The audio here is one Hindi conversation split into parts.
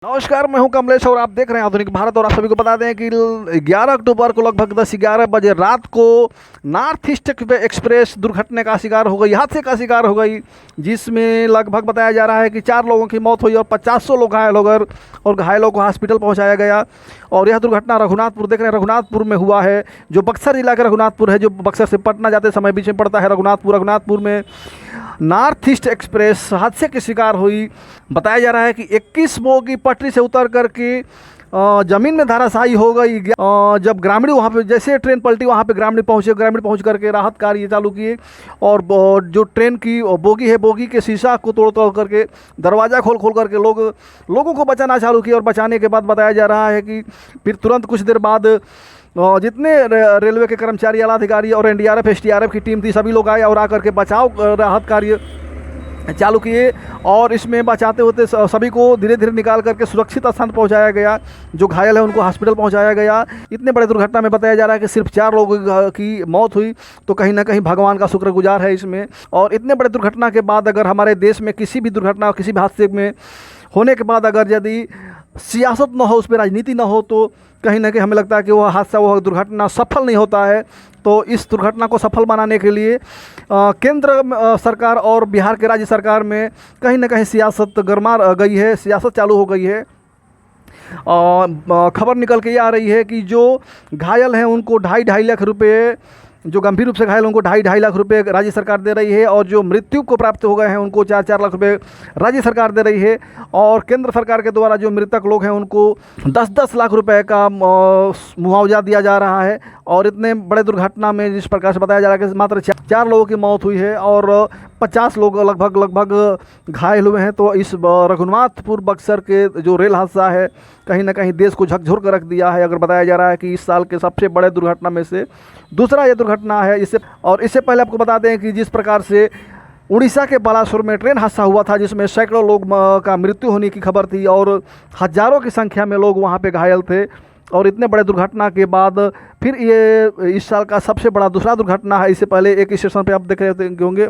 नमस्कार, मैं हूं कमलेश और आप देख रहे हैं आधुनिक भारत। और आप सभी को बता दें कि 11 अक्टूबर को लगभग 10-11 बजे रात को नॉर्थ ईस्ट एक्सप्रेस दुर्घटना का शिकार हो गई, हादसे का शिकार हो गई, जिसमें लगभग बताया जा रहा है कि 4 लोगों की मौत हुई और 50 लोग घायल हो गए और घायलों को हॉस्पिटल पहुंचाया गया। और यह दुर्घटना रघुनाथपुर, देख रहे हैं, रघुनाथपुर में हुआ है, जो बक्सर जिला का रघुनाथपुर है, जो बक्सर से पटना जाते समय बीच में पड़ता है रघुनाथपुर में नॉर्थ ईस्ट एक्सप्रेस हादसे की शिकार हुई। बताया जा रहा है कि 21 बोगी पटरी से उतर करके ज़मीन में धराशायी हो गई। जब ग्रामीण वहाँ पे, जैसे ट्रेन पलटी, वहाँ पे ग्रामीण पहुँचे, ग्रामीण पहुँच करके राहत कार्य चालू किए और जो ट्रेन की बोगी है, बोगी के शीशा को तोड़ करके, दरवाज़ा खोल करके लोगों को बचाना चालू किया। और बचाने के बाद बताया जा रहा है कि फिर तुरंत कुछ देर बाद जितने रेलवे के कर्मचारी, आला अधिकारी और एनडीआरएफ, एसडीआरएफ की टीम थी, सभी लोग आए और आकर के बचाव राहत कार्य चालू किए। और इसमें बचाते होते सभी को धीरे धीरे निकाल करके सुरक्षित स्थान पहुंचाया गया। जो घायल है उनको हॉस्पिटल पहुंचाया गया। इतने बड़े दुर्घटना में बताया जा रहा है कि सिर्फ 4 लोगों की मौत हुई, तो कहीं ना कहीं भगवान का शुक्रगुजार है इसमें। और इतने बड़े दुर्घटना के बाद अगर हमारे देश में किसी भी दुर्घटना, किसी भी हादसे में होने के बाद अगर यदि सियासत न हो, उस पर राजनीति न हो, तो कहीं ना कहीं हमें लगता है कि वह हादसा, वह दुर्घटना सफल नहीं होता है। तो इस दुर्घटना को सफल बनाने के लिए केंद्र सरकार और बिहार के राज्य सरकार में कहीं ना कहीं सियासत गरमा गई है, सियासत चालू हो गई है। खबर निकल के ये आ रही है कि जो घायल हैं उनको 2.5 लाख रुपए, जो गंभीर रूप से घायल उनको 2.5 लाख रुपए राज्य सरकार दे रही है। और जो मृत्यु को प्राप्त हो गए हैं उनको 4-4 लाख रुपए राज्य सरकार दे रही है। और केंद्र सरकार के द्वारा जो मृतक लोग हैं उनको 10-10 लाख रुपए का मुआवजा दिया जा रहा है। और इतने बड़े दुर्घटना में जिस प्रकार से बताया जा रहा है कि मात्र 4 लोगों की मौत हुई है और 50 लोग लगभग घायल हुए हैं। तो इस रघुनाथपुर बक्सर के जो रेल हादसा है, कहीं ना कहीं देश को झकझोर कर रख दिया है। अगर बताया जा रहा है कि इस साल के सबसे बड़े दुर्घटना में से दूसरा ये दुर्घटना है। इससे पहले आपको बता दें कि जिस प्रकार से उड़ीसा के बालासुर में ट्रेन हादसा हुआ था, जिसमें सैकड़ों लोग का मृत्यु होने की खबर थी और हजारों की संख्या में लोग वहाँ पे घायल थे। और इतने बड़े दुर्घटना के बाद फिर ये इस साल का सबसे बड़ा दूसरा दुर्घटना है। इससे पहले एक स्टेशन पे आप देख रहे होंगे,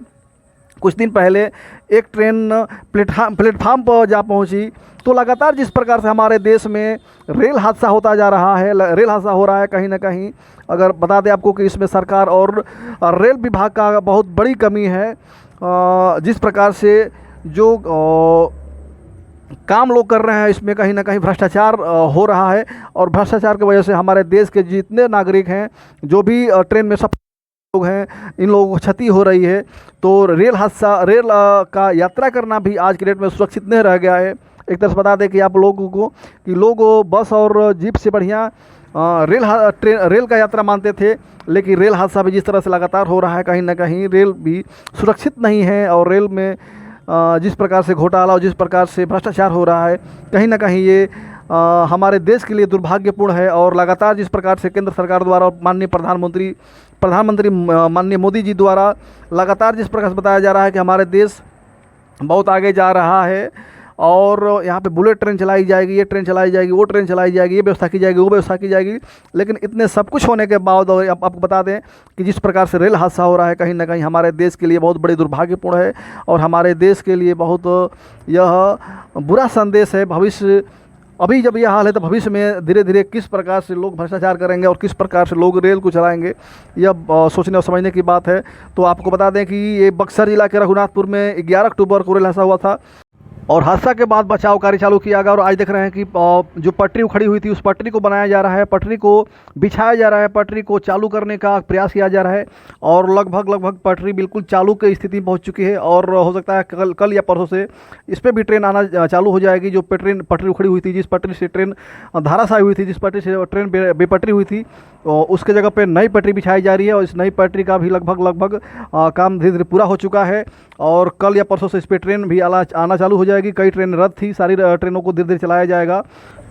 कुछ दिन पहले एक ट्रेन प्लेटफार्म पर जा पहुंची। तो लगातार जिस प्रकार से हमारे देश में रेल हादसा होता जा रहा है, रेल हादसा हो रहा है, कहीं ना कहीं अगर बता दें आपको कि इसमें सरकार और रेल विभाग का बहुत बड़ी कमी है। जिस प्रकार से जो काम लोग कर रहे हैं, इसमें कहीं ना कहीं भ्रष्टाचार हो रहा है। और भ्रष्टाचार की वजह से हमारे देश के जितने नागरिक हैं, जो भी ट्रेन में सब लोग हैं, इन लोगों को क्षति हो रही है। तो रेल का यात्रा करना भी आज की डेट में सुरक्षित नहीं रह गया है। एक तरह से बता दें कि आप लोगों को कि लोग बस और जीप से बढ़िया रेल का यात्रा मानते थे। लेकिन रेल हादसा भी जिस तरह से लगातार हो रहा है, कहीं ना कहीं रेल भी सुरक्षित नहीं है। और रेल में जिस प्रकार से घोटाला और जिस प्रकार से भ्रष्टाचार हो रहा है, कहीं ना कहीं ये हमारे देश के लिए दुर्भाग्यपूर्ण है। और लगातार जिस प्रकार से केंद्र सरकार द्वारा माननीय प्रधानमंत्री माननीय मोदी जी द्वारा लगातार जिस प्रकार से बताया जा रहा है कि हमारे देश बहुत आगे जा रहा है और यहाँ पे बुलेट ट्रेन चलाई जाएगी, ये ट्रेन चलाई जाएगी, वो ट्रेन चलाई जाएगी, ये व्यवस्था की जाएगी, वो व्यवस्था की जाएगी। लेकिन इतने सब कुछ होने के बाद और आपको बता दें कि जिस प्रकार से रेल हादसा हो रहा है, कहीं ना कहीं हमारे देश के लिए बहुत बड़ी दुर्भाग्यपूर्ण है और हमारे देश के लिए बहुत यह बुरा संदेश है। भविष्य, अभी जब यह हाल है तो भविष्य में धीरे धीरे किस प्रकार से लोग भ्रष्टाचार करेंगे और किस प्रकार से लोग रेल को चलाएंगे, यह सोचने और समझने की बात है। तो आपको बता दें कि ये बक्सर जिला के रघुनाथपुर में 11 अक्टूबर को रेल हादसा हुआ था और हादसा के बाद बचाव कार्य चालू किया गया। और आज देख रहे हैं कि जो पटरी उखड़ी हुई थी, उस पटरी को बनाया जा रहा है, पटरी को बिछाया जा रहा है, पटरी को चालू करने का प्रयास किया जा रहा है। और लगभग पटरी बिल्कुल चालू की स्थिति में पहुंच चुकी है। और हो सकता है कल या परसों से इस पर भी ट्रेन आना चालू हो जाएगी। जो पटरी उखड़ी हुई थी, जिस पटरी से ट्रेन धराशायी हुई थी, जिस पटरी से ट्रेन बेपटरी हुई थी, उसके जगह पे नई पटरी बिछाई जा रही है। और इस नई पटरी का भी लगभग काम धीरे धीरे पूरा हो चुका है। और कल या परसों से इस पर ट्रेन भी आना चालू हो जाएगी। कई ट्रेन रद्द थी, सारी ट्रेनों को धीरे धीरे चलाया जाएगा।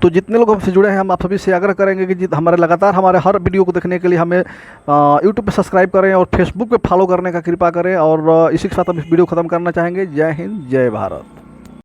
तो जितने लोग हमसे जुड़े हैं, हम आप सभी से आग्रह करेंगे कि लगातार हमारे हर वीडियो को देखने के लिए हमें यूट्यूब पे सब्सक्राइब करें और फेसबुक पे फॉलो करने का कृपा करें। और इसी के साथ हम इस वीडियो ख़त्म करना चाहेंगे। जय हिंद, जय भारत।